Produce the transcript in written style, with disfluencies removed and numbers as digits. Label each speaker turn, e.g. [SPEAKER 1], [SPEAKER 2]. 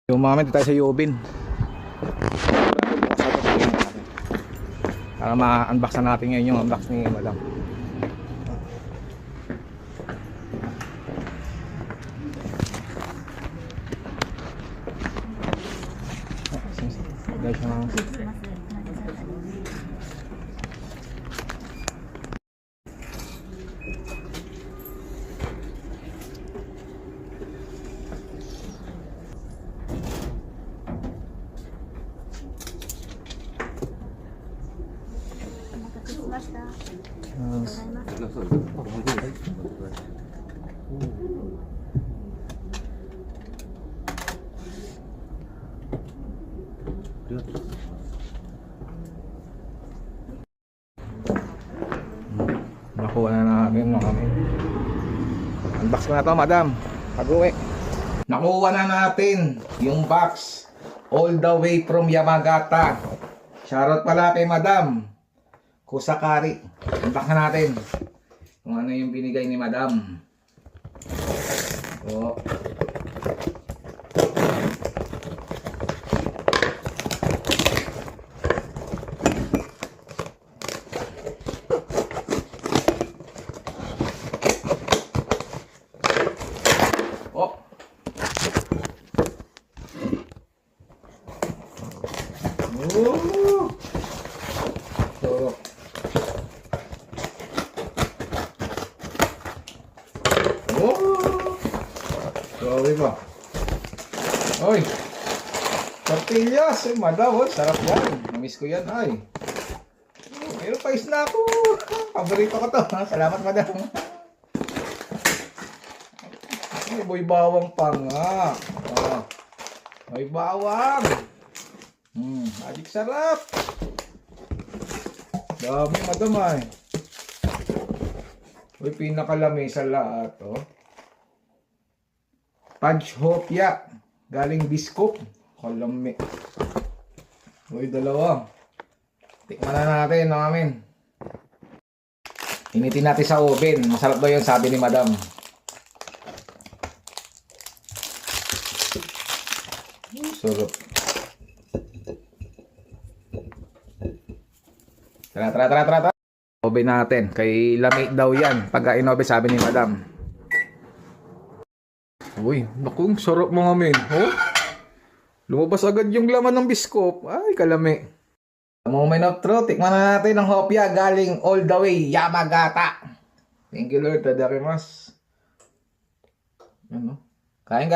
[SPEAKER 1] Yung mga dito tayo sa Yobin para ma-unbox na natin ngayon yung unbox ni Madam. Guys, nakuha na natin no kami. Unbox ko na to, Madam. Pag-uwi. Nakuha na natin yung box all the way from Yamagata. Shoutout pala kay Madam Kusakari. Unbox na natin kung ano yung binigay ni Madam. So, sorry ba? Oy! Tortillas! Ay, Madam, sarap yan. Namiss ko yan, ay. Meron pa isna ako. Paborito ko to. Salamat, Madam. Ay, boy bawang pa nga. Oh. Boy bawang. Adik sarap. Dami, Madam, ay. Uy, pinakalami sa lahat, oh. Fudge hopya. Galing Biscop. Kalami. Uy, dalawa. Tikman na natin, no, amin. Initin natin sa oven. Masarap daw yun, sabi ni Madam. Sarap. Tara. Oven natin. Kay lami daw yan. Pagka in-oven, sabi ni Madam. Uy, naku, sarap mga men. Oh? Lumabas agad yung laman ng Biscop. Ay, kalami. Moment of truth. Tikman na natin ang hopya galing all the way Yamagata. Thank you, Lord. Tadarimasu. Ano? Kain.